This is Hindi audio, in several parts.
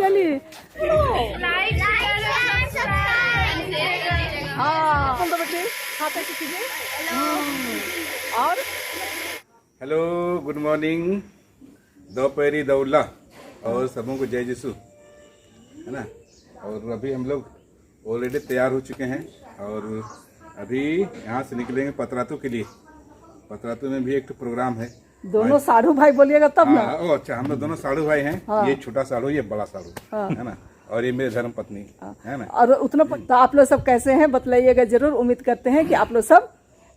चलिए हाँ तो बच्चे खाते कीजिए। और हेलो, गुड मॉर्निंग, दोपहरी दौला और सबों को जय यीशु, है ना। और अभी हम लोग ऑलरेडी तैयार हो चुके हैं और अभी यहाँ से निकलेंगे पतरातू के लिए। पतरातू में भी एक प्रोग्राम है। दोनों साढ़ू भाई बोलिएगा तब ना। हाँ, अच्छा, हम लोग दोनों साढ़ू भाई हैं। हाँ। ये छोटा साढ़ू, ये बड़ा साढ़ू, है ना। और ये मेरे धर्म पत्नी, है ना। और उतना तो आप लोग सब कैसे हैं बताइएगा जरूर। उम्मीद करते हैं कि आप लोग सब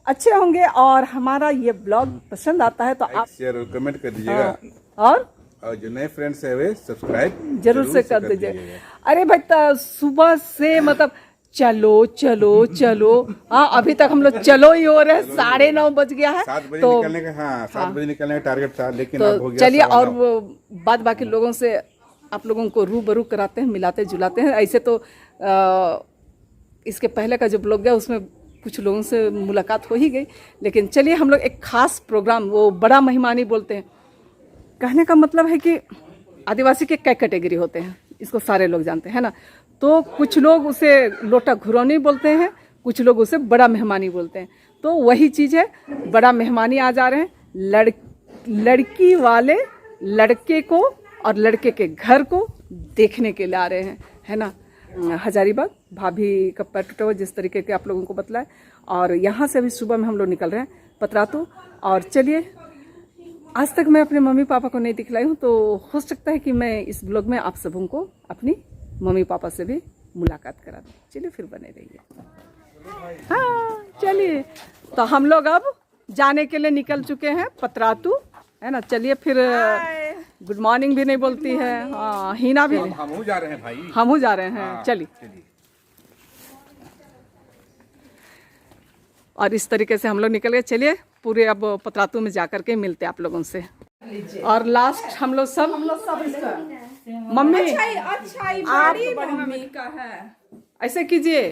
अच्छे होंगे और हमारा ये ब्लॉग पसंद आता है तो आप शेयर और कमेंट कर दीजिएगा। और जो नए फ्रेंड्स है वे सब्सक्राइब जरूर से कर दीजिए। अरे भाई सुबह से मतलब चलो चलो चलो, हाँ अभी तक हम लोग चलो ही हो रहे हैं। 9:30 बज गया है। 7 बजे तो निकलने का, हाँ 7 बजे निकलने का टारगेट था, लेकिन तो अब हो गया चलिए। और 9:15। वो बाद बाकी लोगों से आप लोगों को रूबरू कराते हैं, मिलाते जुलाते हैं। ऐसे तो इसके पहले का जो ब्लॉग है उसमें कुछ लोगों से मुलाकात हो ही गई, लेकिन चलिए हम लोग एक खास प्रोग्राम, वो बड़ा मेहमानी बोलते हैं। कहने का मतलब है कि आदिवासी के कई कैटेगरी होते हैं, इसको सारे लोग जानते हैं ना। तो कुछ लोग उसे लोटा घुरौनी बोलते हैं, कुछ लोग उसे बड़ा मेहमानी बोलते हैं। तो वही चीज़ है, बड़ा मेहमानी आ जा रहे हैं। लड़की वाले लड़के को और लड़के के घर को देखने के लिए आ रहे हैं, है ना। हजारीबाग भाभी का पैर टूटा हुआ, जिस तरीके के आप लोगों को बतलाए। और यहाँ से अभी सुबह में हम लोग निकल रहे हैं पतरातू। और चलिए, आज तक मैं अपने मम्मी पापा को नहीं दिखलाई हूँ, तो हो सकता है कि मैं इस ब्लॉग में आप सबों को अपनी मम्मी पापा से भी मुलाकात करा दूँ। चलिए फिर बने रहिए। हाँ चलिए, तो हम लोग अब जाने के लिए निकल चुके हैं पतरातू, है ना। चलिए फिर गुड मॉर्निंग भी नहीं बोलती है। हाँ हिना भी, हम जा रहे हैं भाई, हम जा रहे हैं। चलिए, और इस तरीके से हम लोग निकल गए। चलिए पूरे अब पतरातू में जाकर के मिलते हैं आप लोगों से। और लास्ट हम लोग सब मम्मी आप मम्मी का है, ऐसे कीजिए।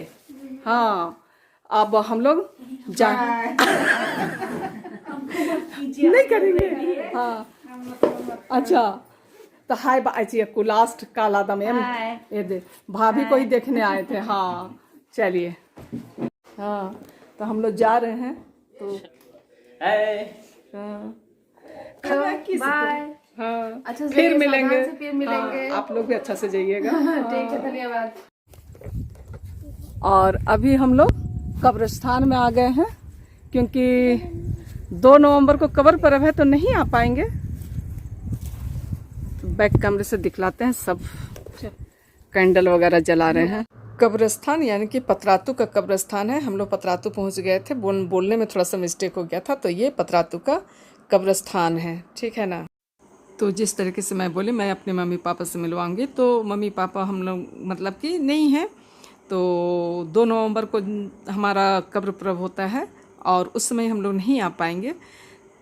हाँ अब हम लोग जा नहीं करेंगे। हाँ अच्छा, तो हाय बाजी को लास्ट काला दम ये दे भाभी को ही देखने आए थे। हाँ चलिए, हाँ तो हम लोग जा रहे हैं। तो बाय। हाँ अच्छा फिर मिलेंगे, फिर मिलेंगे। हाँ, आप लोग भी अच्छा से जाइएगा। ठीक है, धन्यवाद। और अभी हम लोग कब्रिस्तान में आ गए हैं, क्योंकि 2 नवंबर को कब्र पर्व है तो नहीं आ पाएंगे। बैक कैमरे से दिखलाते हैं, सब कैंडल वगैरह जला रहे हैं। कब्रिस्तान यानी कि पतरातू का कब्रिस्तान है। हम लोग पतरातू पहुंच गए थे, बोलने में थोड़ा सा मिस्टेक हो गया था। तो ये पतरातू का कब्रिस्तान है, ठीक है ना। तो जिस तरीके से मैं बोली, मैं अपने मम्मी पापा से मिलवाऊंगी। तो मम्मी पापा हम लोग मतलब कि नहीं है, तो 2 नवंबर को हमारा कब्र पर्व होता है और उस समय हम लोग नहीं आ पाएंगे।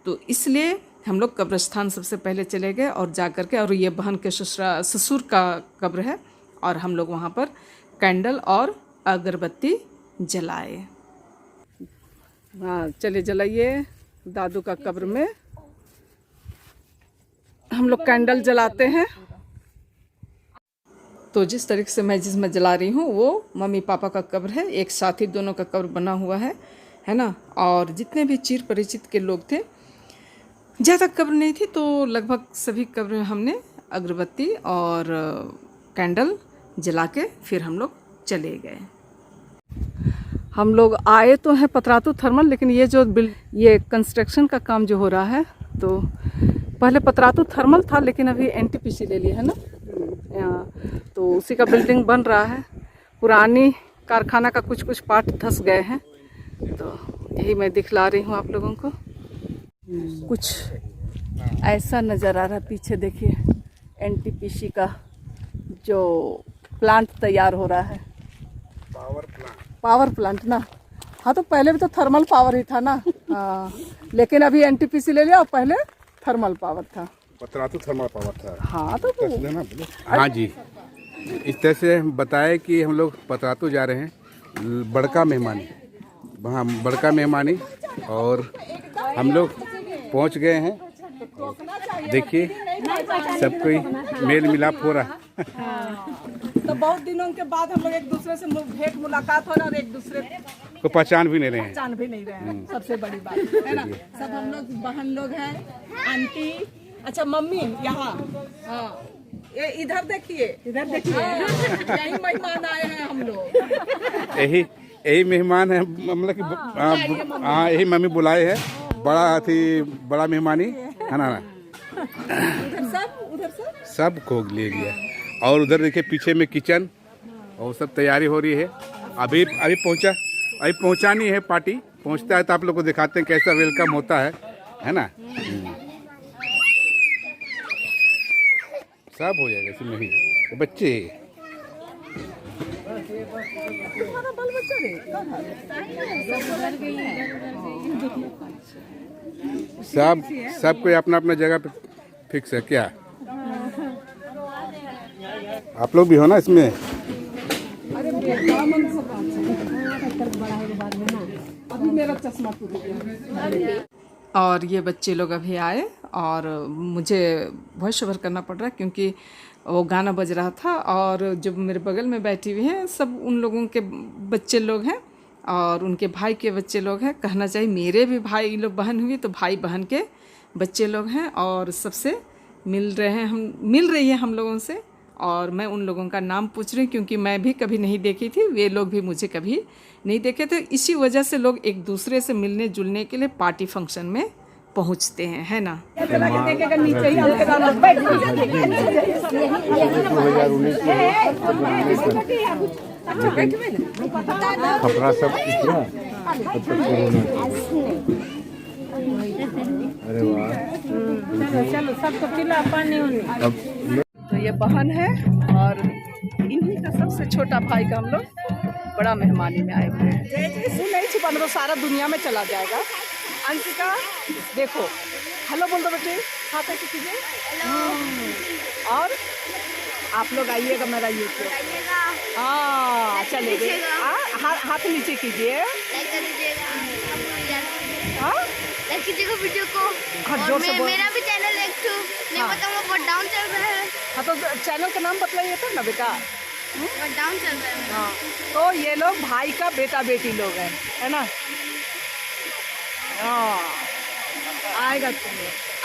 तो इसलिए हम लोग कब्रिस्तान सबसे पहले चले गए और जा कर के, और ये बहन के ससुर का कब्र है, और हम लोग वहाँ पर कैंडल और अगरबत्ती जलाए। हाँ चलिए जलाइए। दादू का कब्र में हम लोग कैंडल जलाते हैं। तो जिस तरीके से मैं जिसमें जला रही हूँ वो मम्मी पापा का कब्र है, एक साथ ही दोनों का कब्र बना हुआ है ना। और जितने भी चिर परिचित के लोग थे, ज़्यादा कब्र नहीं थी, तो लगभग सभी कब्र में हमने अगरबत्ती और कैंडल जला के फिर हम लोग चले गए। हम लोग आए तो हैं पतरातू थर्मल, लेकिन ये कंस्ट्रक्शन का काम जो हो रहा है, तो पहले पतरातू थर्मल था लेकिन अभी एनटीपीसी ले लिया है ना। तो उसी का बिल्डिंग बन रहा है। पुरानी कारखाना का कुछ पार्ट धंस गए हैं, तो यही मैं दिखला रही हूँ आप लोगों को। कुछ ऐसा नज़र आ रहा है पीछे, देखिए एनटीपीसी का जो प्लांट तैयार हो रहा है। पावर प्लांट ना। हाँ तो पहले भी तो थर्मल पावर ही था ना। हाँ लेकिन अभी एनटीपीसी ले लिया, और पहले थर्मल पावर था। पतरातू थर्मल पावर था। हाँ तो हाँ जी, इस तरह से बताए कि हम लोग पतरातू जा रहे हैं, बड़का मेहमानी, वहाँ बड़का मेहमानी, और हम लोग पहुँच गए हैं। देखिए सब कोई मेल मिलाप हो रहा है। तो बहुत दिनों के बाद हम लोग एक दूसरे से भेंट मुलाकात हो रहा और एक दूसरे को पहचान भी नहीं रहे हैं। पहचान भी नहीं रहे हैं, सबसे बड़ी बात है ना। सब हम लोग बहन लोग हैं, आंटी, अच्छा मम्मी यहाँ, हाँ ये इधर देखिए, इधर देखिए, यही मेहमान आए हैं हम लोग। यही मेहमान है, मतलब कि हाँ यही मम्मी बुलाए हैं, बड़ा मेहमानी है ना। उधर सब को ले लिया। और उधर देखिए पीछे में किचन और सब तैयारी हो रही है। अभी पहुंचानी है पार्टी, पहुंचता है तो आप लोग को दिखाते हैं कैसा वेलकम होता है ना। सब हो जाएगा इसमें ही। तो बच्चे सब कोई अपना अपना जगह पे फिक्स है क्या? आप लोग भी हो ना इसमें? अभी मेरा चश्मा टूट गया। और ये बच्चे लोग अभी आए और मुझे वॉइस ओवर करना पड़ रहा है क्योंकि वो गाना बज रहा था। और जो मेरे बगल में बैठी हुई हैं सब उन लोगों के बच्चे लोग हैं और उनके भाई के बच्चे लोग हैं। कहना चाहिए मेरे भी भाई लोग बहन हुई तो भाई बहन के बच्चे लोग हैं और सबसे मिल रही है हम लोगों से। और मैं उन लोगों का नाम पूछ रही हूँ क्योंकि मैं भी कभी नहीं देखी थी, वे लोग भी मुझे कभी नहीं देखे थे। इसी वजह से लोग एक दूसरे से मिलने जुलने के लिए पार्टी फंक्शन में पहुँचते हैं, है ना। अरे वाह, चलो सबको पिला पानी उन्हें। तो ये बहन है और इन्हीं का सबसे छोटा भाई का हम लोग बड़ा मेहमानी में आए हुए हैं। नहीं छुपा तो सारा दुनिया में चला जाएगा। अंशिका देखो, हेलो बोल दो बेटे, हाथ ऐसे कीजिए। और आप लोग आइएगा मेरा यूट्यूब, हाँ चलेगा। हाथ नीचे कीजिए, कीजिएगा वीडियो को। और मेरा भी चैनल नहीं बताऊंगा, बहुत डाउन चल रहा है। हाँ तो चैनल का नाम बतलाइए तो ना बेटा। बहुत डाउन चल रहा है। हाँ तो ये लोग भाई का बेटा बेटी लोग हैं, है ना। हाँ आएगा,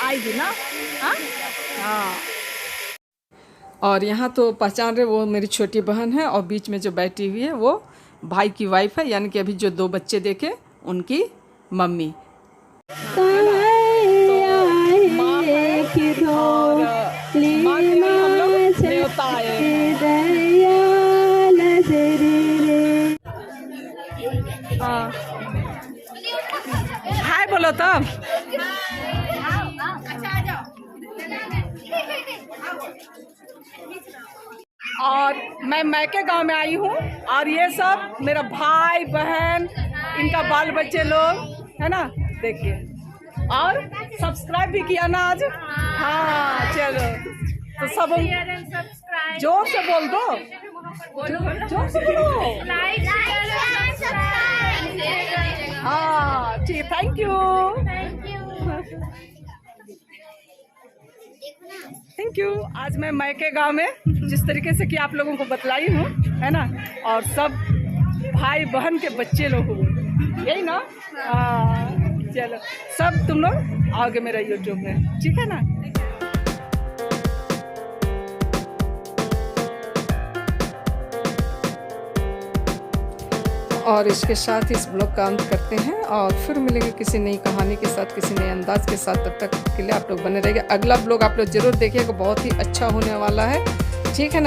आएगी ना। हाँ और यहाँ तो पहचान रहे, वो मेरी छोटी बहन है और बीच में जो बैठी हुई है वो भाई की वाइफ है, यानी कि अभी जो 2 बच्चे देखे उनकी मम्मी। हाय बोलो तब। और मैं मैके गांव में आई हूँ और ये सब मेरा भाई बहन, इनका बाल बच्चे लोग, है ना। देखिए और सब्सक्राइब भी किया ना आज। हाँ चलो तो सब जोर से बोल दो, जोर से बोलो। हाँ ठीक, थैंक यू थैंक यू। आज मैं मैके गांव में जिस तरीके से कि आप लोगों को बतलाई हूँ, है ना। और सब भाई बहन के बच्चे लोग हुए, यही ना। चलो सब तुम लोग आओगे मेरा यूट्यूब में, ठीक है ना। और इसके साथ इस ब्लॉग का अंत करते हैं और फिर मिलेंगे किसी नई कहानी के साथ, किसी नए अंदाज के साथ। तब तक के लिए आप लोग बने रहिए। अगला ब्लॉग आप लोग जरूर देखिएगा, बहुत ही अच्छा होने वाला है, ठीक है ना।